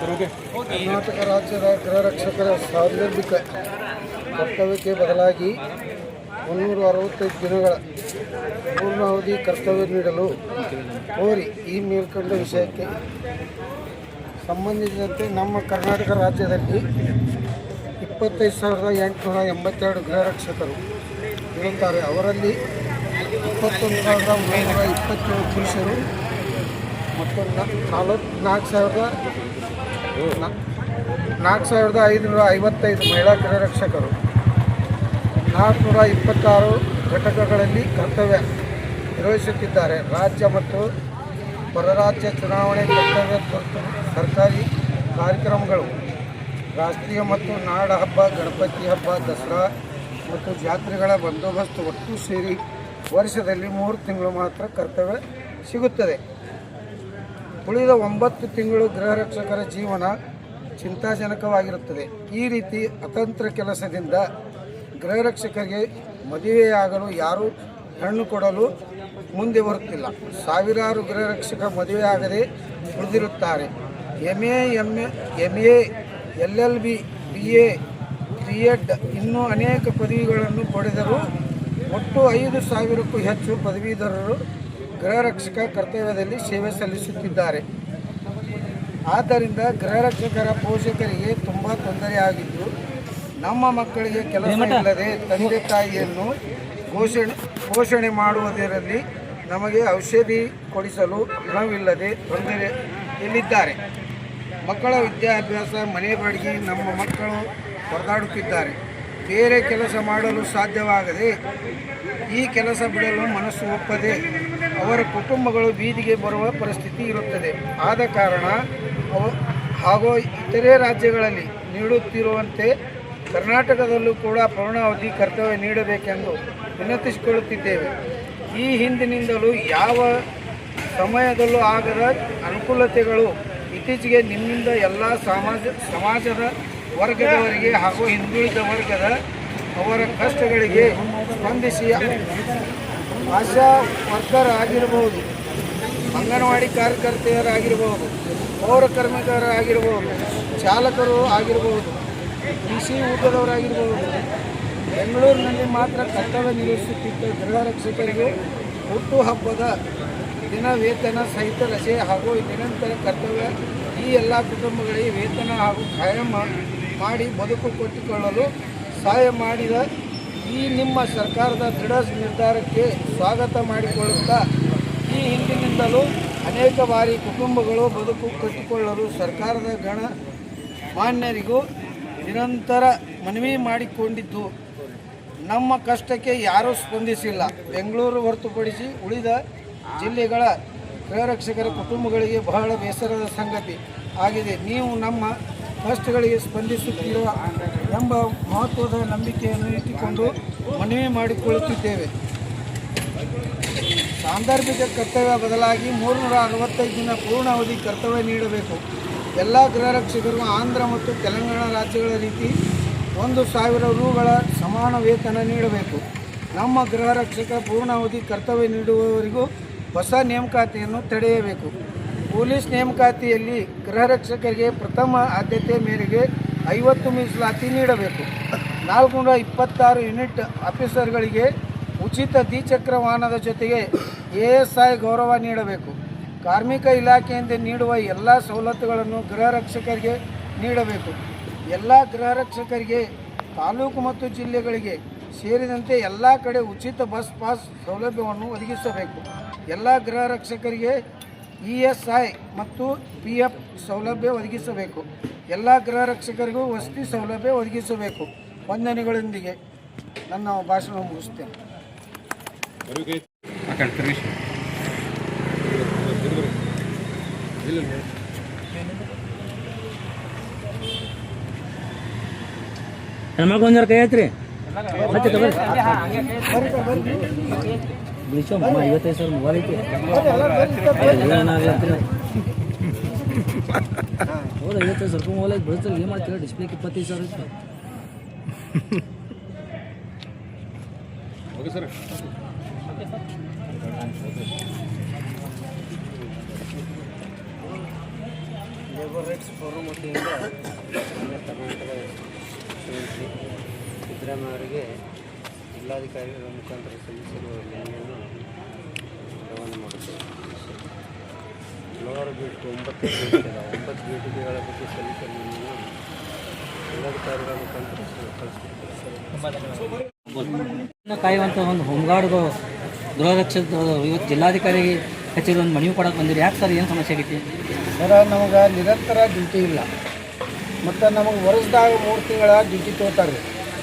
ಕರ್ನಾಟಕ ರಾಜ್ಯದ ಗೃಹ ರಕ್ಷಕರ ಸಾಂದರ್ಭಿಕ ಕರ್ತವ್ಯಕ್ಕೆ ಬದಲಾಗಿ 165 ದಿನಗಳ ಪೂರ್ಣಾವಧಿ ಕರ್ತವ್ಯ ನೀಡಲು ಕೋರಿ ಈ ಮೇಲ್ಕಂಡ ವಿಷಯಕ್ಕೆ ಸಂಬಂಧಿಸಿದಂತೆ ನಮ್ಮ ಕರ್ನಾಟಕ ರಾಜ್ಯದಲ್ಲಿ 25,882 ಗೃಹ ರಕ್ಷಕರು ಇರುತ್ತಾರೆ. ಅವರಲ್ಲಿ 21,327 ಪುರುಷರು ಮತ್ತು 4,555 ಮಹಿಳಾ ಗೃಹ ರಕ್ಷಕರು 426 ಘಟಕಗಳಲ್ಲಿ ಕರ್ತವ್ಯ ನಿರ್ವಹಿಸುತ್ತಿದ್ದಾರೆ. ರಾಜ್ಯ ಮತ್ತು ಹೊರರಾಜ್ಯ ಚುನಾವಣೆ ಕರ್ತವ್ಯ ಸರ್ಕಾರಿ ಕಾರ್ಯಕ್ರಮಗಳು, ರಾಷ್ಟ್ರೀಯ ಮತ್ತು ನಾಡ ಹಬ್ಬ, ಗಣಪತಿ ಹಬ್ಬ, ದಸರಾ ಮತ್ತು ಜಾತ್ರೆಗಳ ಬಂದೋಬಸ್ತ್ ಒಟ್ಟು ಸೇರಿ ವರ್ಷದಲ್ಲಿ 3 ತಿಂಗಳು ಮಾತ್ರ ಕರ್ತವ್ಯ ಸಿಗುತ್ತದೆ. ಉಳಿದ 9 ತಿಂಗಳು ಗೃಹ ರಕ್ಷಕರ ಜೀವನ ಚಿಂತಾಜನಕವಾಗಿರುತ್ತದೆ. ಈ ರೀತಿ ಅತಂತ್ರ ಕೆಲಸದಿಂದ ಗೃಹ ರಕ್ಷಕರಿಗೆ ಮದುವೆಯಾಗಲು ಯಾರೂ ಹೆಣ್ಣು ಕೊಡಲು ಮುಂದೆ ಬರುತ್ತಿಲ್ಲ. ಸಾವಿರಾರು ಗೃಹ ರಕ್ಷಕ ಮದುವೆಯಾಗದೆ ಉಳಿದಿರುತ್ತಾರೆ. MA, LLB, BA, B.Ed ಇನ್ನೂ ಅನೇಕ ಪದವಿಗಳನ್ನು ಪಡೆದರೂ ಒಟ್ಟು 5,000ಕ್ಕೂ ಹೆಚ್ಚು ಪದವೀಧರರು ಗೃಹ ರಕ್ಷಕ ಕರ್ತವ್ಯದಲ್ಲಿ ಸೇವೆ ಸಲ್ಲಿಸುತ್ತಿದ್ದಾರೆ. ಆದ್ದರಿಂದ ಗೃಹ ರಕ್ಷಕರ ಪೋಷಕರಿಗೆ ತುಂಬ ತೊಂದರೆಯಾಗಿದ್ದು, ನಮ್ಮ ಮಕ್ಕಳಿಗೆ ಕೆಲಸ ಇಲ್ಲದೆ ತಂದೆ ತಾಯಿಯನ್ನು ಪೋಷಣೆ ಮಾಡುವುದರಲ್ಲಿ ನಮಗೆ ಔಷಧಿ ಕೊಡಿಸಲು ಹಣವಿಲ್ಲದೆ ತೊಂದರೆಯಲ್ಲಿದ್ದಾರೆ. ಮಕ್ಕಳ ವಿದ್ಯಾಭ್ಯಾಸ, ಮನೆ ಬಾಡಿಗೆ ನಮ್ಮ ಮಕ್ಕಳು ಹೊರದಾಡುತ್ತಿದ್ದಾರೆ. ಬೇರೆ ಕೆಲಸ ಮಾಡಲು ಸಾಧ್ಯವಾಗದೆ ಈ ಕೆಲಸ ಬಿಡಲು ಮನಸ್ಸು ಒಪ್ಪದೆ ಅವರ ಕುಟುಂಬಗಳು ಬೀದಿಗೆ ಬರುವ ಪರಿಸ್ಥಿತಿ ಇರುತ್ತದೆ. ಆದ ಕಾರಣ ಹಾಗೂ ಇತರೆ ರಾಜ್ಯಗಳಲ್ಲಿ ನೀಡುತ್ತಿರುವಂತೆ ಕರ್ನಾಟಕದಲ್ಲೂ ಕೂಡ ಪೂರ್ಣಾವಧಿ ಕರ್ತವ್ಯ ನೀಡಬೇಕೆಂದು ವಿನಂತಿಸಿಕೊಳ್ಳುತ್ತಿದ್ದೇವೆ. ಈ ಹಿಂದಿನಿಂದಲೂ ಯಾವ ಸಮಯದಲ್ಲೂ ಆಗದ ಅನುಕೂಲತೆಗಳು ಇತ್ತೀಚೆಗೆ ನಿಮ್ಮಿಂದ ಎಲ್ಲ ಸಮಾಜದ ವರ್ಗದವರಿಗೆ ಹಾಗೂ ಹಿಂದುಳಿದ ವರ್ಗದ ಅವರ ಕಷ್ಟಗಳಿಗೆ ಸ್ಪಂದಿಸಿ ಆಶಾ ವರ್ಕರಾಗಿರ್ಬೋದು, ಅಂಗನವಾಡಿ ಕಾರ್ಯಕರ್ತೆಯರಾಗಿರ್ಬೋದು, ಪೌರ ಕಾರ್ಮಿಕರಾಗಿರ್ಬೋದು, ಚಾಲಕರು ಆಗಿರ್ಬೋದು, ಕೃಷಿ ಊಟದವರಾಗಿರ್ಬೋದು, ಬೆಂಗಳೂರಿನಲ್ಲಿ ಮಾತ್ರ ಕರ್ತವ್ಯ ನಿರ್ವಹಿಸುತ್ತಿದ್ದ ಗೃಹ ರಕ್ಷಕರಿಗೆ ಹುಟ್ಟುಹಬ್ಬದ ದಿನ ವೇತನ ಸಹಿತ ರಜೆ ಹಾಗೂ ನಿರಂತರ ಕರ್ತವ್ಯ ಈ ಎಲ್ಲ ಕುಟುಂಬಗಳಿಗೆ ವೇತನ ಹಾಗೂ ಕಾಯಂ ಮಾಡಿ ಬದುಕು ಕಟ್ಟಿಕೊಳ್ಳಲು ಸಹಾಯ ಮಾಡಿದ ಈ ನಿಮ್ಮ ಸರ್ಕಾರದ ದೃಢ ನಿರ್ಧಾರಕ್ಕೆ ಸ್ವಾಗತ ಮಾಡಿಕೊಳ್ಳುತ್ತಾ, ಈ ಹಿಂದಿನಿಂದಲೂ ಅನೇಕ ಬಾರಿ ಕುಟುಂಬಗಳು ಬದುಕು ಕಟ್ಟಿಕೊಳ್ಳಲು ಸರ್ಕಾರದ ಮಾನ್ಯರಿಗೂ ನಿರಂತರ ಮನವಿ ಮಾಡಿಕೊಂಡಿದ್ದು, ನಮ್ಮ ಕಷ್ಟಕ್ಕೆ ಯಾರೂ ಸ್ಪಂದಿಸಿಲ್ಲ. ಬೆಂಗಳೂರು ಹೊರತುಪಡಿಸಿ ಉಳಿದ ಜಿಲ್ಲೆಗಳ ಗೃಹ ರಕ್ಷಕರ ಕುಟುಂಬಗಳಿಗೆ ಬಹಳ ಬೇಸರದ ಸಂಗತಿ ಆಗಿದೆ. ನೀವು ನಮ್ಮ ಕಷ್ಟಗಳಿಗೆ ಸ್ಪಂದಿಸುತ್ತಿರುವ ಎಂಬ ಮಹತ್ವದ ನಂಬಿಕೆಯನ್ನು ಇಟ್ಟುಕೊಂಡು ಮನವಿ ಮಾಡಿಕೊಳ್ಳುತ್ತಿದ್ದೇವೆ. ಸಾಂದರ್ಭಿಕ ಕರ್ತವ್ಯ ಬದಲಾಗಿ 365 ದಿನ ಪೂರ್ಣಾವಧಿ ಕರ್ತವ್ಯ ನೀಡಬೇಕು. ಎಲ್ಲ ಗೃಹ ರಕ್ಷಕರು ಆಂಧ್ರ ಮತ್ತು ತೆಲಂಗಾಣ ರಾಜ್ಯಗಳ ರೀತಿ 1,000 ರೂಗಳ ಸಮಾನ ವೇತನ ನೀಡಬೇಕು. ನಮ್ಮ ಗೃಹ ರಕ್ಷಕ ಪೂರ್ಣಾವಧಿ ಕರ್ತವ್ಯ ನೀಡುವವರಿಗೂ ಹೊಸ ನೇಮಕಾತಿಯನ್ನು ತಡೆಯಬೇಕು. ಪೊಲೀಸ್ ನೇಮಕಾತಿಯಲ್ಲಿ ಗೃಹ ರಕ್ಷಕರಿಗೆ ಪ್ರಥಮ ಆದ್ಯತೆ ಮೇರೆಗೆ 50 ಮೀಸಲಾತಿ ನೀಡಬೇಕು. 426 ಯೂನಿಟ್ ಆಫೀಸರ್ಗಳಿಗೆ ಉಚಿತ ದ್ವಿಚಕ್ರ ವಾಹನದ ಜೊತೆಗೆ ASI ಗೌರವ ನೀಡಬೇಕು. ಕಾರ್ಮಿಕ ಇಲಾಖೆಯಿಂದ ನೀಡುವ ಎಲ್ಲ ಸವಲತ್ತುಗಳನ್ನು ಗೃಹ ರಕ್ಷಕರಿಗೆ ನೀಡಬೇಕು. ಎಲ್ಲ ಗೃಹ ರಕ್ಷಕರಿಗೆ ತಾಲೂಕು ಮತ್ತು ಜಿಲ್ಲೆಗಳಿಗೆ ಸೇರಿದಂತೆ ಎಲ್ಲ ಕಡೆ ಉಚಿತ ಬಸ್ ಪಾಸ್ ಸೌಲಭ್ಯವನ್ನು ಒದಗಿಸಬೇಕು. ಎಲ್ಲ ಗೃಹ ರಕ್ಷಕರಿಗೆ ESI ಮತ್ತು PF ಸೌಲಭ್ಯ ಒದಗಿಸಬೇಕು. ಎಲ್ಲ ಗೃಹ ರಕ್ಷಕರಿಗೂ ವಸತಿ ಸೌಲಭ್ಯ ಒದಗಿಸಬೇಕು. ವಂದನೆಗಳೊಂದಿಗೆ ನನ್ನ ಭಾಷಣ ಮುಗಿಸ್ತೇನೆ. ಹೆಣ್ಮಕ್ಳು ಒಂದರ ಕೈ ಐತ್ರಿ ಮತ್ತೆ ಬಿಳಿಸೋ 55,000 ಮೊಬೈಲ್ ಐತಿ. ಹೌದಾ 55,000 ರೂಪಾಯಿ ಮೊಬೈಲ್ ಐತಿ. ಬೆಳೆಸಲ್ಲಿ ಏನು ಮಾಡ್ತೀವಿ? ಡಿಸ್ಪ್ಲೇಗೆ 25,000 ಐತಿ. Okay sir. Labour rights forum ವತಿಯಿಂದ ಕರ್ನಾಟಕದ ಮುಖ್ಯಮಂತ್ರಿ ಸಿದ್ದರಾಮಯ್ಯ ಅವರಿಗೆ ಜಿಲ್ಲಾಧಿಕಾರಿಗಳ ಮುಖಾಂತರ ಸಲ್ಲಿಸಿರುವ ಮನವಿಯನ್ನು ರವಾನೆ ಮಾಡುತ್ತೇವೆ. ಹಲವಾರು ಒಂಬತ್ತು ಬೇಡಿಕೆಗಳ ಬಗ್ಗೆ ಸಲ್ಲಿಸಿದ ಮನವಿಯನ್ನು ಜಿಲ್ಲಾಧಿಕಾರಿಗಳ ಮುಖಾಂತರ ಕಳಿಸ್ಕೊಡ್ತೇವೆ. ಕಾಯುವಂಥ ಒಂದು ಹೋಮ್ಗಾರ್ಡ್ ಗೃಹ ರಕ್ಷಕ ಇವತ್ತು ಜಿಲ್ಲಾಧಿಕಾರಿ ಕಚೇರಿ ಒಂದು ಮನವಿ ಕೊಡಕ್ಕೆ ಬಂದಿರಿ. ಯಾಕೆ ಸರ್, ಏನು ಸಮಸ್ಯೆ ಆಗೈತಿ? ಸರ, ನಮಗೆ ನಿರಂತರ ಡ್ಯೂಟಿ ಇಲ್ಲ ಮತ್ತು ನಮಗೆ ವರ್ಷದಾಗ 3 ತಿಂಗಳ ಡ್ಯೂಟಿ ತೊಗೋತಾರೆ.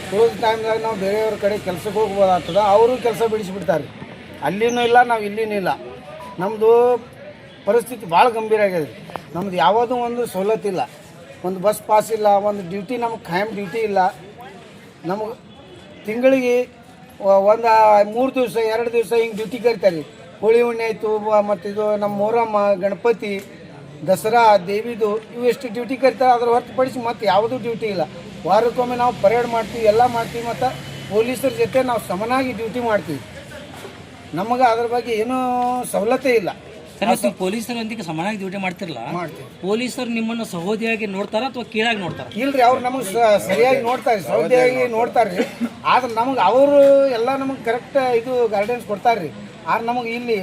ತೊಗೊಳೋ ಟೈಮ್ದಾಗ ನಾವು ಬೇರೆಯವ್ರ ಕಡೆ ಕೆಲಸಕ್ಕೆ ಹೋಗ್ಬೋದಾಗ್ತದೆ, ಅವರು ಕೆಲಸ ಬಿಡಿಸಿಬಿಡ್ತಾರೆ. ಅಲ್ಲಿನೂ ಇಲ್ಲ, ನಾವು ಇಲ್ಲಿನೂ ಇಲ್ಲ. ನಮ್ಮದು ಪರಿಸ್ಥಿತಿ ಭಾಳ ಗಂಭೀರ ಆಗಿದೆ. ನಮ್ದು ಯಾವುದೂ ಒಂದು ಸವಲತ್ತಿಲ್ಲ, ಒಂದು ಬಸ್ ಪಾಸ್ ಇಲ್ಲ, ಒಂದು ಡ್ಯೂಟಿ ನಮಗೆ ಖಾಯಂ ಡ್ಯೂಟಿ ಇಲ್ಲ. ನಮಗೆ ತಿಂಗಳಿಗೆ ಒಂದು 3 ದಿವಸ 2 ದಿವಸ ಹಿಂಗೆ ಡ್ಯೂಟಿ ಕರಿತಾರೆ. ಹೋಳಿ ಹುಣ್ಣೆ ಆಯಿತು, ಮತ್ತು ಇದು ನಮ್ಮ ಮೊಹರಮ್ಮ, ಗಣಪತಿ, ದಸರಾ, ದೇವಿದು ಇವೆಷ್ಟು ಡ್ಯೂಟಿ ಕರಿತಾರೆ. ಅದ್ರ ಹೊರತುಪಡಿಸಿ ಮತ್ತು ಯಾವುದೂ ಡ್ಯೂಟಿ ಇಲ್ಲ. ವಾರಕ್ಕೊಮ್ಮೆ ನಾವು ಪರೇಡ್ ಮಾಡ್ತೀವಿ, ಎಲ್ಲ ಮಾಡ್ತೀವಿ, ಮತ್ತು ಪೊಲೀಸರ ಜೊತೆ ನಾವು ಸಮನಾಗಿ ಡ್ಯೂಟಿ ಮಾಡ್ತೀವಿ. ನಮಗೆ ಅದ್ರ ಬಗ್ಗೆ ಏನೂ ಸವಲತ್ತೇ ಇಲ್ಲ. ಸರ್, ನೀವು ಪೊಲೀಸರೊಂದಿಗೆ ಸಮಾನಾಗಿ ಡ್ಯೂಟಿ ಮಾಡ್ತಿರಲ್ಲ, ಪೊಲೀಸರು ನಿಮ್ಮನ್ನು ಸಹೋದರಿಯಾಗಿ ನೋಡ್ತಾರ ಅಥವಾ ಕೀಳಾಗಿ ನೋಡ್ತಾರ? ಇಲ್ರಿ, ಅವ್ರು ನಮಗೆ ಸರಿಯಾಗಿ ನೋಡ್ತಾರೆ, ಸಹೋದರಿಯಾಗಿ ನೋಡ್ತಾರೆ ರೀ. ಆದ್ರೆ ನಮಗೆ ಅವರು ಎಲ್ಲ ನಮಗೆ ಕರೆಕ್ಟ್ ಇದು ಗೈಡೆನ್ಸ್ ಕೊಡ್ತಾರೆ ರೀ. ಆದ್ರೆ ನಮಗೆ ಇಲ್ಲಿ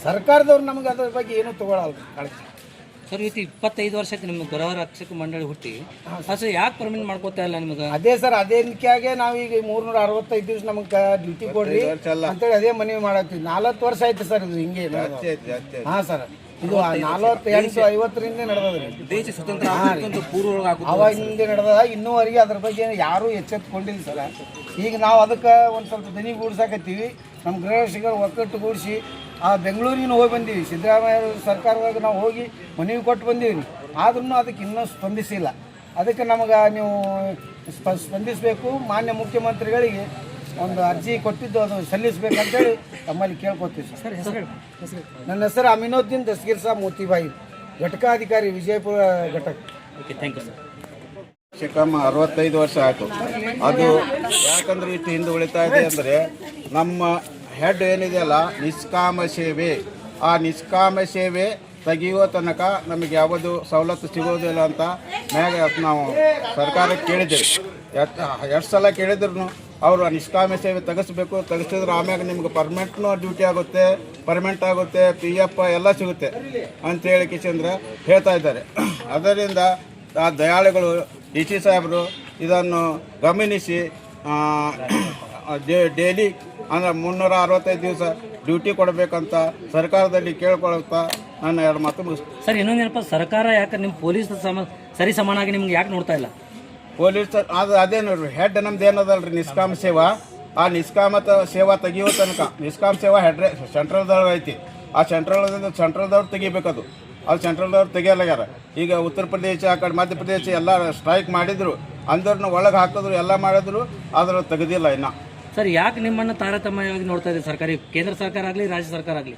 ಸರ್ಕಾರದವ್ರು ನಮಗೆ ಅದ್ರ ಬಗ್ಗೆ ಏನೂ ತೊಗೊಳಲ್ಲ ಕಾಳಜಿ. ಸರ್, ಇವತ್ತು 25 ವರ್ಷ ಆಯ್ತು ನಿಮ್ಮ ಗೃಹ ರಕ್ಷಕ ಮಂಡಳಿ ಹುಟ್ಟಿ. ಸರ್, ಯಾಕೆ ಪರ್ಮಿಟ್ ಮಾಡ್ಕೋತಾ ಇಲ್ಲ ನಿಮಗೆ? ಅದೇ ಸರ್, ಅದೇನಕ್ಕಾಗೆ ನಾವೀಗ 365 ದಿವಸ ನಮಗೆ ಡ್ಯೂಟಿ ಕೊಡ್ರಿ ಅಂತೇಳಿ ಅದೇ ಮನವಿ ಮಾಡತ್ತೀವಿ. 40 ವರ್ಷ ಆಯ್ತು ಸರ್ ಇದು ಹಿಂಗೆ. ಹಾಂ ಸರ್, ಇದು 48-50ರಿಂದ ನಡೆದದ್ರಿ. ದೇಶ ಸ್ವತಂತ್ರ ಅವಾಗಿಂದ ನಡೆದ. ಇನ್ನೂವರೆಗೆ ಅದ್ರ ಬಗ್ಗೆ ಯಾರೂ ಎಚ್ಚೆತ್ತುಕೊಂಡಿಲ್ಲ ಸರ್. ಈಗ ನಾವು ಅದಕ್ಕೆ ಒಂದು ಸ್ವಲ್ಪ ದನಿಗೂಡ್ಸಾಕತ್ತೀವಿ. ನಮ್ಮ ಗೃಹ ರಕ್ಷಕರು ಒಕ್ಕಟ್ಟುಗೂಡಿಸಿ ಬೆಂಗಳೂರಿನ ಹೋಗಿ ಬಂದೀವಿ. ಸಿದ್ದರಾಮಯ್ಯ ಸರ್ಕಾರದಾಗ ನಾವು ಹೋಗಿ ಮನವಿ ಕೊಟ್ಟು ಬಂದೀವಿ. ಆದ್ರೂ ಅದಕ್ಕೆ ಇನ್ನೂ ಸ್ಪಂದಿಸಿಲ್ಲ. ಅದಕ್ಕೆ ನಮಗೆ ನೀವು ಸ್ಪಂದಿಸಬೇಕು. ಮಾನ್ಯ ಮುಖ್ಯಮಂತ್ರಿಗಳಿಗೆ ಒಂದು ಅರ್ಜಿ ಕೊಟ್ಟಿದ್ದು ಅದು ಸಲ್ಲಿಸಬೇಕಂತೇಳಿ ತಮ್ಮಲ್ಲಿ ಕೇಳ್ಕೊತೀವಿ ಸರ್. ನನ್ನ ಹೆಸರು ಅಮೀನುದ್ದೀನ್ ದಸ್ಗೀರ್ ಸಾಬ್ ಮೋತಿಬಾಯಿ, ಘಟಕಾಧಿಕಾರಿ, ವಿಜಯಪುರ ಘಟಕ. Okay, thank you sir. 65 ವರ್ಷ ಆಯಿತು. ಅದು ಯಾಕಂದ್ರೆ ಇಷ್ಟು ಹಿಂದೆ ಉಳಿತಾ ಇದೆ ಅಂದರೆ ನಮ್ಮ ಹೆಡ್ ಏನಿದೆಯಲ್ಲ ನಿಷ್ಕಾಮ ಸೇವೆ, ಆ ನಿಷ್ಕಾಮ ಸೇವೆ ತೆಗೆಯುವ ತನಕ ನಮಗೆ ಯಾವುದು ಸವಲತ್ತು ಸಿಗೋದಿಲ್ಲ ಅಂತ ಮ್ಯಾಗ ನಾವು ಸರ್ಕಾರಕ್ಕೆ ಕೇಳಿದ್ದೇವೆ. ಎಷ್ಟು ಸಲ ಕೇಳಿದ್ರು ಅವರು ನಿಷ್ಕಾಮ ಸೇವೆ ತೆಗೆಸಬೇಕು, ತೆಗೆಸಿದ್ರೆ ಆಮ್ಯಾಗ ನಿಮ್ಗೆ ಪರ್ಮನೆಂಟ್ನೂ ಡ್ಯೂಟಿ ಆಗುತ್ತೆ, ಪರ್ಮನೆಂಟ್ ಆಗುತ್ತೆ, PF ಎಲ್ಲ ಸಿಗುತ್ತೆ ಅಂತೇಳಿ ಕಿಶಂದ್ರೆ ಹೇಳ್ತಾ ಇದ್ದಾರೆ. ಅದರಿಂದ ಆ ದಯಾಳುಗಳು DC ಸಾಹೇಬರು ಇದನ್ನು ಗಮನಿಸಿ ಡೈಲಿ ಅಂದರೆ 365 ದಿವಸ ಡ್ಯೂಟಿ ಕೊಡಬೇಕಂತ ಸರ್ಕಾರದಲ್ಲಿ ಕೇಳ್ಕೊಳ್ತಾ ನನ್ನ 2 ಮಾತು ಮುಗಿಸ್ತೀನಿ. ಸರ್, ಇನ್ನೊಂದೇನಪ್ಪ, ಸರ್ಕಾರ ಯಾಕೆ ನಿಮ್ಮ ಪೊಲೀಸ್ ಸರಿ ಸಮಾನಾಗಿ ನಿಮ್ಗೆ ಯಾಕೆ ನೋಡ್ತಾ ಇಲ್ಲ? ಪೊಲೀಸ್ ಅದೇ ನೋಡ್ರಿ, ಹೆಡ್ ನಮ್ದು ಏನದಲ್ರಿ ನಿಷ್ಕಾಮ ಸೇವಾ, ಆ ನಿಷ್ಕಾಮ ಸೇವಾ ತೆಗಿಯೋ ತನಕ ನಿಷ್ಕಾಮ ಸೇವಾ ಹೆಡ್ ಸೆಂಟ್ರಲ್ದವ್ರು ಐತಿ. ಆ ಸೆಂಟ್ರಲ್ದವ್ರು ತೆಗಿಬೇಕದು. ಅದು ಸೆಂಟ್ರಲ್ದವ್ರು ತೆಗಿಯಲಾಗ್ಯಾರ. ಈಗ ಉತ್ತರ ಪ್ರದೇಶ, ಆ ಕಡೆ ಮಧ್ಯಪ್ರದೇಶ ಎಲ್ಲ ಸ್ಟ್ರೈಕ್ ಮಾಡಿದ್ರು, ಅಂದವ್ರನ್ನ ಒಳಗೆ ಹಾಕಿದ್ರು, ಎಲ್ಲ ಮಾಡಿದ್ರು, ಆದ್ರೆ ತೆಗೆದಿಲ್ಲ ಇನ್ನು. ಸರ್, ಯಾಕೆ ನಿಮ್ಮನ್ನು ತಾರತಮ್ಯವಾಗಿ ನೋಡ್ತಾ ಇದೆ ಸರ್ಕಾರಿ, ಕೇಂದ್ರ ಸರ್ಕಾರ ಆಗಲಿ ರಾಜ್ಯ ಸರ್ಕಾರ ಆಗಲಿ?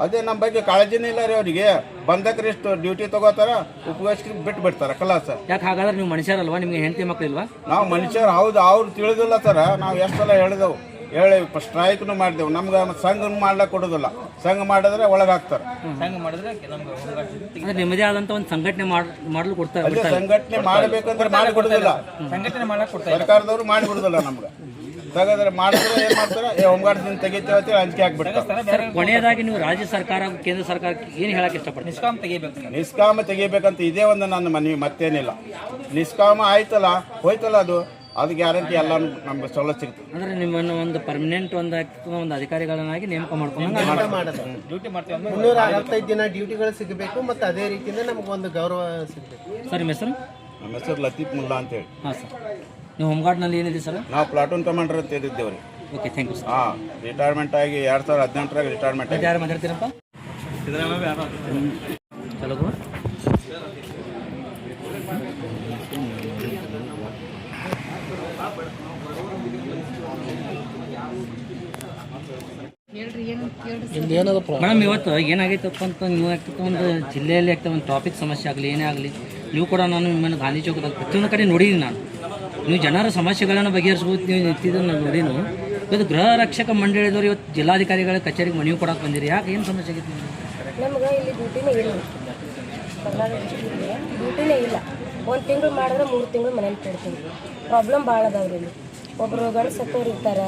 ಅದೇ ನಮ್ಮ ಬಗ್ಗೆ ಕಾಳಜಿನೇ ಇಲ್ಲ ರೀ ಅವರಿಗೆ. ಬಂದಕ್ರೆ ಇಷ್ಟು ಡ್ಯೂಟಿ ತಗೋತಾರ, ಉಪಯೋಗಿಸಿ ಬಿಟ್ಟು ಬಿಡ್ತಾರೆ ಕಲಾಸ. ಯಾಕೆ ಹಾಗಾದ್ರೆ ನೀವು ಮನುಷ್ಯರಲ್ವಾ? ನಿಮಗೆ ಹೆಂಡತಿ ಮಕ್ಕಳಿಲ್ವಾ? ನಾವು ಮನುಷ್ಯರು ಹೌದು, ಅವ್ರು ತಿಳಿದಿಲ್ಲ ಸರ. ನಾವು ಎಷ್ಟು ಸಲ ಹೇಳಿದೆವು, ಹೇಳಿ ಸ್ಟ್ರೈಕ್ನು ಮಾಡಿದೆವು. ನಮ್ಗೆ ಸಂಘ ಮಾಡ್ಲಿಕ್ಕೆ ಕೊಡೋದಿಲ್ಲ. ಸಂಘ ಮಾಡಿದ್ರೆ ಒಳಗೆ ಹಾಕ್ತಾರೆ. ಸಂಘ ಮಾಡಿದ್ರೆ ನಿಮ್ಮದೇ ಆದಂತ ಒಂದು ಸಂಘಟನೆ ಮಾಡಲು ಕೊಡ್ತಾರೆ. ಅದೇ ಸಂಘಟನೆ ಮಾಡಬೇಕಂದ್ರೆ ಮಾಡಿ ಕೊಡೋದಿಲ್ಲ, ಸಂಘಟನೆ ಮಾಡಕ್ಕೆ ಕೊಡ್ತಾರೆ. ಸರ್ಕಾರದವ್ರು ಮಾಡಿ ಕೊಡೋದಿಲ್ಲ. ನಮ್ಗೆ ತೆಗೆದ್ರೆ ಮಾಡಿದ್ರೆ ಏನು ಮಾಡ್ತಾರೆ, ಹೋಮ್ಗಾರ್ಡ್ದಿಂದ ತೆಗಿತೇವೆ ಅಂತೇಳಿ ಅಂಜಿಕೆ ಹಾಕ್ಬಿಡ್ತಾರೆ. ಕೊನೆಯದಾಗಿ ನೀವು ರಾಜ್ಯ ಸರ್ಕಾರ, ಕೇಂದ್ರ ಸರ್ಕಾರಕ್ಕೆ ಏನು ಹೇಳಕ್ಕೆ ಇಷ್ಟಪಡ್ತೀವಿ? ನಿಷ್ಕಾಮ ತೆಗಿಬೇಕು. ನಿಷ್ಕಾಮ ತೆಗಿಬೇಕಂತ ಇದೇ ಒಂದು ನನ್ನ ಮನವಿ, ಮತ್ತೇನಿಲ್ಲ. ನಿಷ್ಕಾಮ ಆಯ್ತಲ್ಲ, ಹೋಯ್ತಲ್ಲ, ಅದು ಗ್ಯಾರಂಟಿ ಎಲ್ಲ ನಮ್ಗೆ ಸವಲತ್ತು ಸಿಗ್ತದೆ. ಅಂದ್ರೆ ನಿಮ್ಮನ್ನು ಒಂದು ಪರ್ಮನೆಂಟ್ ಒಂದು ಅಧಿಕಾರಿಗಳನ್ನಾಗಿ ನೇಮಕ ಮಾಡ್ಕೊಂಡು ಡ್ಯೂಟಿ ಮಾಡ್ತೀವಿ. 365 ದಿನ ಡ್ಯೂಟಿಗಳು ಸಿಗಬೇಕು ಮತ್ತು ಅದೇ ರೀತಿಯಿಂದ ನಮಗೊಂದು ಗೌರವ ಸಿಗಬೇಕು. ಸರ್, ನಿಮ್ಮ ಹೆಸರು? ನಮ್ಮ ಹೆಸರು ಲತೀಫ್ ಮುಲ್ಲಾ ಅಂತೇಳಿ. ಹಾಂ ಸರ್. ನೀವು ಹೋಮ್ಗಾರ್ಡ್ನಲ್ಲಿ ಏನಿದೆ ಸರ್? ನಾವು ಪ್ಲಾಟೂನ್ ಕಮಾಂಡರ್ ಅಂತ ಇದ್ದಿದ್ದೇವೆ ರೀ. Okay, thank you sir. ಹಾಂ, ರಿಟೈರ್ಮೆಂಟ್ ಆಗಿ 2018 ರಿಟೈರ್ಮೆಂಟ್ ಆಗಿ. ಯಾರು ಮಾತಾಡ್ತೀರಪ್ಪ? ಚಲೋ. ಮೇಡಮ್, ಇವತ್ತು ಏನಾಗೈತಪ್ಪ ಅಂತ ನೀವು ಆಗ್ತಕ್ಕ ಒಂದು ಜಿಲ್ಲೆಯಲ್ಲಿ ಆಗ್ತಾ ಒಂದು ಟ್ರಾಫಿಕ್ ಸಮಸ್ಯೆ ಆಗಲಿ, ಏನೇ ಆಗಲಿ, ನೀವು ಕೂಡ ನಾನು ನಿಮ್ಮನ್ನು ಗಾಂಧಿ ಚೌಕದಲ್ಲಿ ಪ್ರತಿಯೊಂದು ಕಡೆ ನೋಡಿದ್ದೀನಿ. ನಾನು ನೀವು ಜನರ ಸಮಸ್ಯೆಗಳನ್ನು ಬಗೆಹರಿಸ್ಬೋದು ನೀವು ನಿಂತಿದ್ದನ್ನು ನೋಡಿನು. ಇವತ್ತು ಗೃಹ ರಕ್ಷಕ ಮಂಡಳಿದವರು ಇವತ್ತು ಜಿಲ್ಲಾಧಿಕಾರಿಗಳ ಕಚೇರಿಗೆ ಮನವಿ ಕೊಡಕ್ಕೆ ಬಂದಿರಿ. ಯಾಕೆ, ಏನು ಸಮಸ್ಯೆ ಆಗೈತಿ? ನಮ್ಗೆ ಇಲ್ಲಿ ಡ್ಯೂಟಿನೇ ಇಲ್ಲ. ಕರ್ನಾಟಕ ಡಿಸ್ಟ್ರಿಕ್ಟಿಗೆ ಡ್ಯೂಟಿನೇ ಇಲ್ಲ. 1 ತಿಂಗಳು ಮಾಡಿದ್ರೆ 3 ತಿಂಗಳು ಮನೇಲಿ ಕೊಡ್ತೀವಿ. ಪ್ರಾಬ್ಲಮ್ ಭಾಳ ಅದಾವ್ರಿ ಇಲ್ಲಿ. ಒಬ್ಬರು ಗಂಡು ಸತ್ತೋರು ಇರ್ತಾರೆ,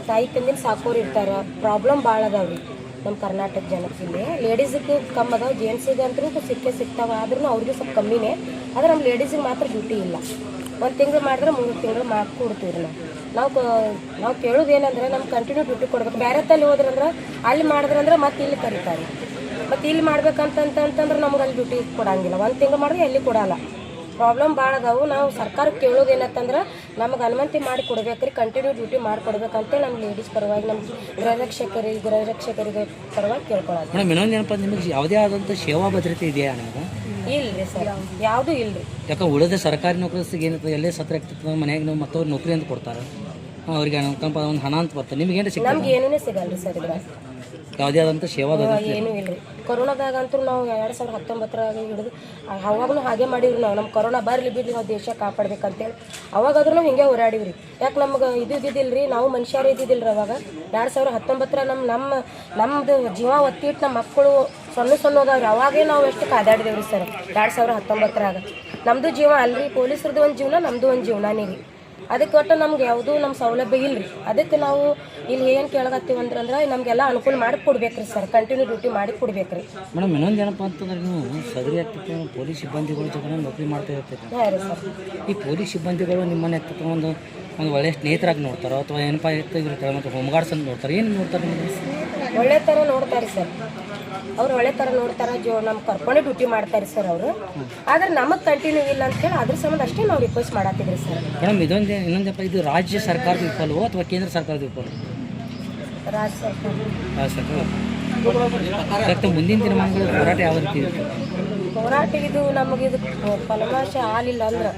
ತಾಯಿ ತಂದಿನ ಸಾಕೋರು ಇರ್ತಾರೆ. ಪ್ರಾಬ್ಲಮ್ ಭಾಳ ಅದಾವ್ರಿ ನಮ್ಮ ಕರ್ನಾಟಕ ಜನಕ್ಕೆ. ಇಲ್ಲಿ ಲೇಡೀಸಿಗೆ ಕಮ್ಮಿ ಅದಾವೆ, ಜೆಂಟ್ಸಿಗೆ ಅಂತೂ ಸಿಗ್ತಾವೆ, ಆದ್ರೂ ಅವ್ರಿಗೆ ಸ್ವಲ್ಪ ಕಮ್ಮಿನೇ. ಆದರೆ ನಮ್ಮ ಲೇಡೀಸಿಗೆ ಮಾತ್ರ ಡ್ಯೂಟಿ ಇಲ್ಲ. 1 ತಿಂಗಳು ಮಾಡಿದ್ರೆ 3 ತಿಂಗಳು ಮಾಡಿ ಕೊಡ್ತೀವಿ ರೀ ನಾವು ಕೇಳೋದು ಏನಂದ್ರೆ ನಮ್ಗೆ ಕಂಟಿನ್ಯೂ ಡ್ಯೂಟಿ ಕೊಡ್ಬೇಕು. ಬೇರೆ ತಲ್ಲಿ ಹೋದ್ರಂದ್ರೆ ಅಲ್ಲಿ ಮಾಡಿದ್ರಂದ್ರೆ ಮತ್ತೆ ಇಲ್ಲಿ ಕರೀತಾರೆ. ಮತ್ತು ಇಲ್ಲಿ ಮಾಡ್ಬೇಕಂತಂದ್ರೆ ನಮ್ಗೆ ಅಲ್ಲಿ ಡ್ಯೂಟಿ ಕೊಡಂಗಿಲ್ಲ. 1 ತಿಂಗಳು ಮಾಡಿದ್ರೆ ಎಲ್ಲಿ ಕೊಡಲ್ಲ. ಪ್ರಾಬ್ಲಮ್ ಭಾಳ ಅದಾವು. ನಾವು ಸರ್ಕಾರಕ್ಕೆ ಕೇಳೋದು ಏನಂತಂದ್ರೆ ನಮಗೆ ಅನುಮತಿ ಮಾಡಿ ಕೊಡ್ಬೇಕ್ರಿ, ಕಂಟಿನ್ಯೂ ಡ್ಯೂಟಿ ಮಾಡಿಕೊಡ್ಬೇಕಂತ ನಮ್ಮ ಲೇಡೀಸ್ ಪರವಾಗಿ, ನಮ್ಮ ಗೃಹರಕ್ಷಕರಿಗೆ ಪರವಾಗಿ ಕೇಳ್ಕೊಳ್ಳೋದು. ಮೇಡಮ್ ಇನ್ನೊಂದು ಏನಪ್ಪ, ನಿಮಗೆ ಯಾವುದೇ ಆದಂಥ ಸೇವಾ ಭದ್ರತೆ ಇದೆಯಾ ನಿಮಗೆ? ಇಲ್ರಿ ಸರ್, ಯಾವುದೂ ಇಲ್ರಿ. ಯಾಕೆ ಉಳಿದ ಸರ್ಕಾರಿ ನೌಕರರಿಗೆ ಏನಿರ್ತದೆ, ಎಲ್ಲೇ ಸತ್ರ ಆಗ್ತಿರ್ತದೆ ಮನೆಯಾಗ ನಾವು ಮತ್ತವ್ರು ನೌಕರಿ ಅಂತ ಕೊಡ್ತಾರೆ, ಅವ್ರಿಗೆ ಒಂದು ಹಣ ಅಂತ ಬರ್ತದೆ. ನಿಮ್ಗೆ ಏನು ಸಿಗ್ತದೆ? ನಮ್ಗೆ ಏನೂ ಸಿಗಲ್ರಿ ಸರ್ ಇದ್ರಾಗ. ಯಾವುದೇ ಆದಂಥ ಸೇವಾ ಏನೂ ಇಲ್ರಿ. ಕೊರೋನಾದಾಗಂತೂ ನಾವು 2019ರಾಗ ಹಿಡಿದು ಅವಾಗೂ ಹಾಗೆ ಮಾಡಿವ್ರಿ. ನಾವು ಕೊರೋನಾ ಬರಲಿ ಬಿಡ್ಲಿ, ನಾವು ದೇಶ ಕಾಪಾಡ್ಬೇಕಂತೇಳಿ ಅವಾಗಾದ್ರೂ ನಾವು ಹಿಂಗೆ ಹೋರಾಡಿವ್ರಿ. ಯಾಕೆ ನಮ್ಗೆ ಇದ್ದಿದ್ದಿಲ್ರಿ, ನಾವು ಮನುಷ್ಯರು ಇದ್ದಿದ್ದಿಲ್ರಿ ಅವಾಗ. 2019 ನಮ್ಮದು ಜೀವ ಒತ್ತಿಟ್ಟು ನಮ್ಮ ಮಕ್ಕಳು ಸಣ್ಣ ಅದಾವ್ರಿ. ಅವಾಗೇ ನಾವು ಎಷ್ಟು ಕಾದಾಡಿದೇವ್ರಿ ಸರ್ 2019ರಾಗ. ನಮ್ಮದು ಜೀವ ಅಲ್ರಿ, ಪೊಲೀಸರದ್ದು ಒಂದು ಜೀವನ, ನಮ್ಮದು ಒಂದು ಜೀವನನೇ ರೀ. ಅದಕ್ಕೆ ಒಟ್ಟು ನಮ್ಗೆ ಯಾವುದೂ ನಮ್ಮ ಸೌಲಭ್ಯ ಇಲ್ಲರಿ. ಅದಕ್ಕೆ ನಾವು ಇಲ್ಲಿ ಏನು ಕೇಳಕತ್ತೀವಿ ಅಂದ್ರೆ ನಮಗೆಲ್ಲ ಅನುಕೂಲ ಮಾಡಿ ಕೊಡ್ಬೇಕ್ರಿ ಸರ್, ಕಂಟಿನ್ಯೂ ಡ್ಯೂಟಿ ಮಾಡಿ ಕೊಡ್ಬೇಕ್ರಿ. ಮೇಡಮ್ ಇನ್ನೊಂದು ಏನಪ್ಪ ಅಂತಂದ್ರೆ, ನೀವು ಸದರಿ ಆಗ್ತೈತೆ ಪೊಲೀಸ್ ಸಿಬ್ಬಂದಿಗಳು ಜೊತೆ ನೌಕರಿ ಮಾಡ್ತಾ ಇರ್ತೈತೆ. ಹಾಂ ರೀ ಸರ್. ಈ ಪೊಲೀಸ್ ಸಿಬ್ಬಂದಿಗಳು ನಿಮ್ಮನ್ನ ಆಗ್ತೈತೆ ಒಂದು ಒಳ್ಳೆಯ ಸ್ನೇಹಿತರಾಗಿ ನೋಡ್ತಾರೋ ಅಥವಾ ಏನಪ್ಪ ಇರ್ತಾರೆ, ಮತ್ತು ಹೋಮ್ ಗಾರ್ಡ್ಸ್ ಅಂತ ನೋಡ್ತಾರೆ, ಏನು ನೋಡ್ತಾರೆ ನಿಮಗೆ? ಒಳ್ಳೆ ಥರ ನೋಡ್ತಾರೆ ಸರ್ ಅವ್ರು, ಒಳ್ಳೆ ಥರ ನೋಡ್ತಾರೆ. ನಮ್ಗೆ ಕರ್ಕೊಂಡೇ ಡ್ಯೂಟಿ ಮಾಡ್ತಾರೆ ಸರ್ ಅವರು. ಆದರೆ ನಮಗೆ ಕಂಟಿನ್ಯೂ ಇಲ್ಲ ಅಂತೇಳಿ ಅದ್ರ ಸಂಬಂಧ ಅಷ್ಟೇ ನಾವು ರಿಕ್ವೆಸ್ಟ್ ಮಾಡತ್ತಿದ್ರಿ ಸರ್. ಮೇಡಮ್ ಇನ್ನೊಂದಪ್ಪ, ಇದು ರಾಜ್ಯ ಸರ್ಕಾರದ ವಿಫಲವೋ ಅಥವಾ ಕೇಂದ್ರ ಸರ್ಕಾರದ ವಿಫಲವೋ? ರಾಜ್ಯ ಸರ್ಕಾರ. ರಾಜ್ಯ ಸರ್ಕಾರ. ಮುಂದಿನ ದಿನಮಾನಗಳ ಹೋರಾಟ ಯಾವ ರೀತಿ ಇರುತ್ತೆ? ಹೋರಾಟ ಇದು ನಮಗಿದು ಫಲಮಾಂಶ ಆಲಿಲ್ಲ ಅಂದ್ರೆ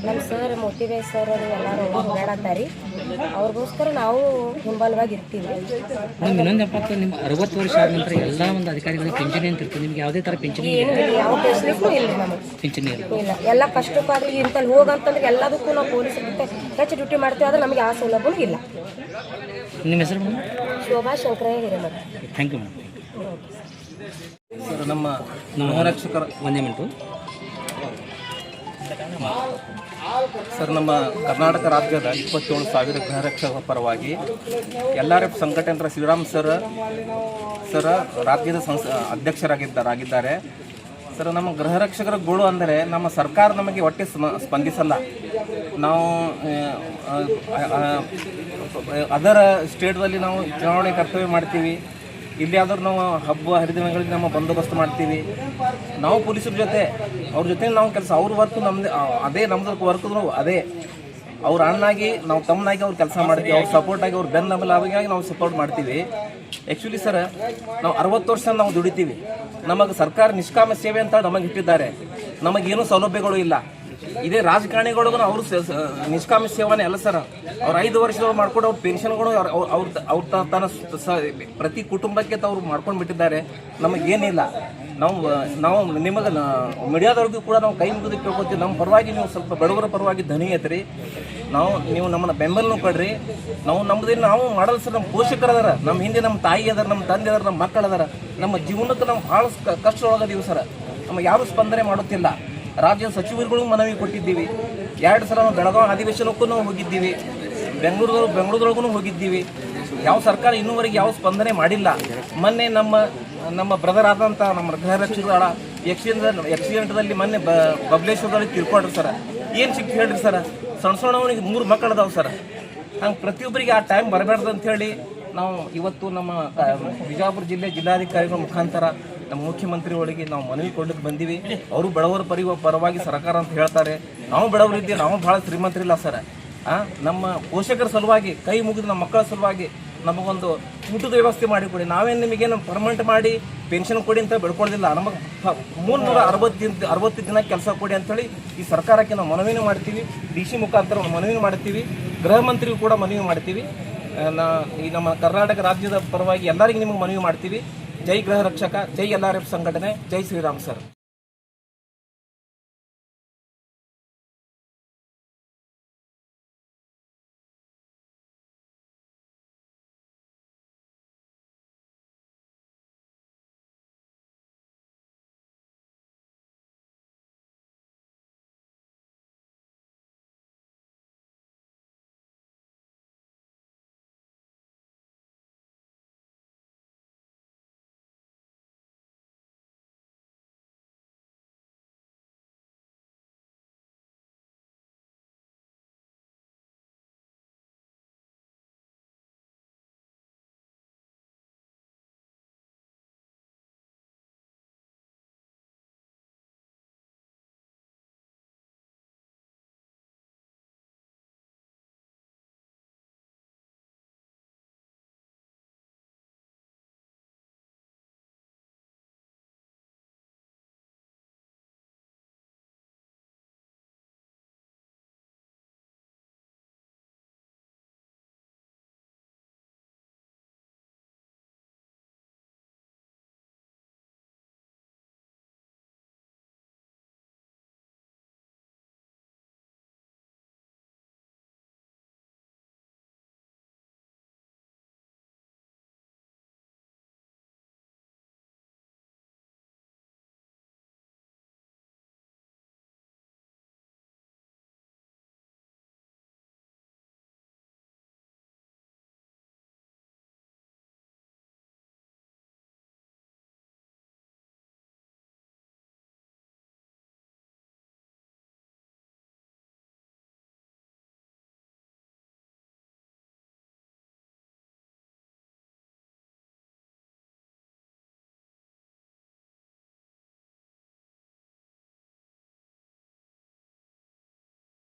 ನಮ್ಮ ಸರ್ ಮೋತಿಬಾಯಿ ಸರ್ ಅದು ಎಲ್ಲರೂ ಹೋರಾಡತ್ತಾರೆ. ಅವ್ರಿಗೋಸ್ಕರ ನಾವು ಹಿಂಬಲವಾಗಿ ಇರ್ತೀವಿ. ಮೇಡಮ್ ಇನ್ನೊಂದಪ್ಪ, ನಿಮ್ಮ 60 ವರ್ಷ ಆದ ನಂತರ ಎಲ್ಲ ಒಂದು ಅಧಿಕಾರಿಗಳಿಗೆ ಪಿಂಚಣಿ ಅಂತ ಇರ್ತದೆ. ನಿಮ್ಗೆ ಯಾವುದೇ ಥರ ಪಿಂಚಣಿ? ಏನು ಯಾವ ಫೆಸಿಲಿಟಿನೂ ಇಲ್ಲ ನಮಗೆ. ಪಿಂಚಣಿ ಇಲ್ಲ. ಎಲ್ಲ ಕಷ್ಟಕ್ಕಾಗಲಿ ಇಂತಲ್ಲಿ ಹೋಗಂತಂದ್ರೆ ಎಲ್ಲದಕ್ಕೂ ನಾವು ಪೊಲೀಸರಿಗೆ ಹೆಚ್ಚು ಡ್ಯೂಟಿ ಮಾಡ್ತೀವಿ, ಆದರೆ ನಮಗೆ ಯಾವ ಸೌಲಭ್ಯನೂ ಇಲ್ಲ. ನಿಮ್ಮ ಹೆಸರು madam? Shobha Shankaraiah Hiremath. Thank you madam. Sir, ನಮ್ಮ ಗೃಹರಕ್ಷಕರ ಒಂದೇ ಮಿನಿಟು ಸರ್, ನಮ್ಮ ಕರ್ನಾಟಕ ರಾಜ್ಯದ 27,000 ಗೃಹರಕ್ಷಕರ ಪರವಾಗಿ LRF ಸಂಘಟನೆಯ ಶ್ರೀರಾಮ್ ಸರ್ ರಾಜ್ಯದ ಅಧ್ಯಕ್ಷರಾಗಿದ್ದಾರೆ. ಸರ್, ನಮ್ಮ ಗೃಹರಕ್ಷಕರ ಗೋಳು ಅಂದರೆ ನಮ್ಮ ಸರ್ಕಾರ ನಮಗೆ ಒಟ್ಟೆ ಸ್ಪಂದಿಸಲ್ಲ. ನಾವು ಅದರ ಸ್ಟೇಟ್ದಲ್ಲಿ ನಾವು ಚುನಾವಣೆ ಕರ್ತವ್ಯ ಮಾಡ್ತೀವಿ. ಇಲ್ಲಿ ಆದರೂ ನಾವು ಹಬ್ಬ ಹರಿದಿನಗಳಿಗೆ ನಮ್ಮ ಬಂದೋಬಸ್ತ್ ಮಾಡ್ತೀವಿ. ನಾವು ಪೊಲೀಸರ ಜೊತೆ ಅವ್ರ ಜೊತೆ ನಾವು ಕೆಲಸ, ಅವ್ರ ವರ್ಕು ನಮ್ಮದೇ, ಅದೇ ನಮ್ಮದು ವರ್ಕಿದ್ರು ಅದೇ. ಅವ್ರ ಅಣ್ಣಾಗಿ ನಾವು ತಮ್ಮನಾಗಿ ಅವ್ರು ಕೆಲಸ ಮಾಡ್ತೀವಿ, ಅವ್ರ ಸಪೋರ್ಟಾಗಿ ಅವ್ರ ಬೆನ್ನಬಲಾಗಿ ನಾವು ಸಪೋರ್ಟ್ ಮಾಡ್ತೀವಿ. ಆ್ಯಕ್ಚುಲಿ ಸರ್, ನಾವು 60 ವರ್ಷ ನಾವು ದುಡಿತೀವಿ. ನಮಗೆ ಸರ್ಕಾರ ನಿಷ್ಕಾಮ ಸೇವೆ ಅಂತ ನಮಗೆ ಇಟ್ಟಿದ್ದಾರೆ. ನಮಗೇನು ಸೌಲಭ್ಯಗಳು ಇಲ್ಲ. ಇದೇ ರಾಜಕಾರಣಿಗಳಿಗೂ ಅವರು ನಿಷ್ಕಾಮ ಸೇವನೆ ಅಲ್ಲ ಸರ್. ಅವ್ರು 5 ವರ್ಷದವ್ರು ಮಾಡ್ಕೊಂಡು ಅವ್ರ ಪೆನ್ಷನ್ಗಳು ಅವ್ರ ತನ್ನ ಪ್ರತಿ ಕುಟುಂಬಕ್ಕೆ ಅವ್ರು ಮಾಡ್ಕೊಂಡು ಬಿಟ್ಟಿದ್ದಾರೆ. ನಮಗೇನಿಲ್ಲ. ನಾವು ನಿಮಗೆ ಮೀಡಿಯಾದವ್ರಿಗೂ ಕೂಡ ನಾವು ಕೈ ಮುಗಿದು ಕೇಳ್ಕೊತೀವಿ, ನಮ್ಮ ಪರವಾಗಿ ನೀವು ಸ್ವಲ್ಪ ಬಡವರ ಪರವಾಗಿ ಧ್ವನಿ ಎತ್ತಿರಿ. ನೀವು ನಮ್ಮನ್ನು ಬೆಂಬಲನೂ ಕೊಡ್ರಿ. ನಾವು ಮಾಡಲ್ಲ ಸರ್. ನಮ್ಮ ಪೋಷಕರದಾರ, ನಮ್ಮ ಹಿಂದೆ ನಮ್ಮ ತಾಯಿ ಅದಾರ, ನಮ್ಮ ತಂದೆ ಅದಾರ, ನಮ್ಮ ಮಕ್ಕಳು ಅದಾರ. ನಮ್ಮ ಜೀವನಕ್ಕೆ ನಾವು ಭಾಳ ಕಷ್ಟ ಒಳಗದೀವಿ ಸರ್. ನಮಗೆ ಯಾರೂ ಸ್ಪಂದನೆ ಮಾಡುತ್ತಿಲ್ಲ. ರಾಜ್ಯದ ಸಚಿವರುಗಳು ಮನವಿ ಕೊಟ್ಟಿದ್ದೀವಿ. 2 ಸಲ ಬೆಳಗಾವಿ ಅಧಿವೇಶನಕ್ಕೂ ನಾವು ಹೋಗಿದ್ದೀವಿ, ಬೆಂಗಳೂರೊಳಗೂ ಹೋಗಿದ್ದೀವಿ. ಯಾವ ಸರ್ಕಾರ ಇನ್ನೂವರೆಗೆ ಯಾವ ಸ್ಪಂದನೆ ಮಾಡಿಲ್ಲ. ಮೊನ್ನೆ ನಮ್ಮ ಬ್ರದರ್ ಆದಂಥ ನಮ್ಮ ಗೃಹರಕ್ಷಕರ ಆಕ್ಸಿಡೆಂಟ್ದಲ್ಲಿ ಮೊನ್ನೆ ಬಬಲೇಶ್ವರದಲ್ಲಿ ತಿಳ್ಕೊಂಡ್ರಿ ಸರ್. ಏನು ಸಿಕ್ಕಿ ಹೇಳ್ರಿ ಸರ್? ಸಣ್ಣವನಿಗೆ 3 ಮಕ್ಕಳು ಅದಾವೆ ಸರ್. ಹಂಗೆ ಪ್ರತಿಯೊಬ್ಬರಿಗೆ ಆ ಟೈಮ್ ಬರಬಾರ್ದು ಅಂಥೇಳಿ ನಾವು ಇವತ್ತು ನಮ್ಮ ಬಿಜಾಪುರ ಜಿಲ್ಲಾಧಿಕಾರಿಗಳ ಮುಖಾಂತರ ನಮ್ಮ ಮುಖ್ಯಮಂತ್ರಿಗಳಿಗೆ ನಾವು ಮನವಿ ಕೊಡಲಿಕ್ಕೆ ಬಂದೀವಿ. ಅವರು ಬಡವರ ಪರವಾಗಿ ಸರ್ಕಾರ ಅಂತ ಹೇಳ್ತಾರೆ. ನಾವು ಬಡವರಿದ್ದೀವಿ, ನಾವು ಭಾಳ ಶ್ರೀಮಂತರಿಲ್ಲ ಸರ್. ನಮ್ಮ ಪೋಷಕರ ಸಲುವಾಗಿ ಕೈ ಮುಗಿದು ನಮ್ಮ ಮಕ್ಕಳ ಸಲುವಾಗಿ ನಮಗೊಂದು ಊಟದ ವ್ಯವಸ್ಥೆ ಮಾಡಿಕೊಡಿ. ನಾವೇನು ನಿಮಗೇನು ಪರ್ಮನೆಂಟ್ ಮಾಡಿ ಪೆನ್ಷನ್ ಕೊಡಿ ಅಂತ ಬೆಳ್ಕೊಳ್ಳೋದಿಲ್ಲ. ನಮಗೆ 360 ದಿನ ಕೆಲಸ ಕೊಡಿ ಅಂಥೇಳಿ ಈ ಸರ್ಕಾರಕ್ಕೆ ನಾವು ಮನವಿನೂ ಮಾಡ್ತೀವಿ. DC ಮುಖಾಂತರ ಮನವಿ ಮಾಡ್ತೀವಿ, ಗೃಹ ಮಂತ್ರಿಗೂ ಕೂಡ ಮನವಿ ಮಾಡ್ತೀವಿ. ಈ ನಮ್ಮ ಕರ್ನಾಟಕ ರಾಜ್ಯದ ಪರವಾಗಿ ಎಲ್ಲರಿಗೂ ನಿಮಗೆ ಮನವಿ ಮಾಡ್ತೀವಿ. ಜೈ ಗೃಹ ರಕ್ಷಕ, ಜೈ LRF ಸಂಘಟನೆ, ಜೈ ಶ್ರೀರಾಮ್ ಸರ್.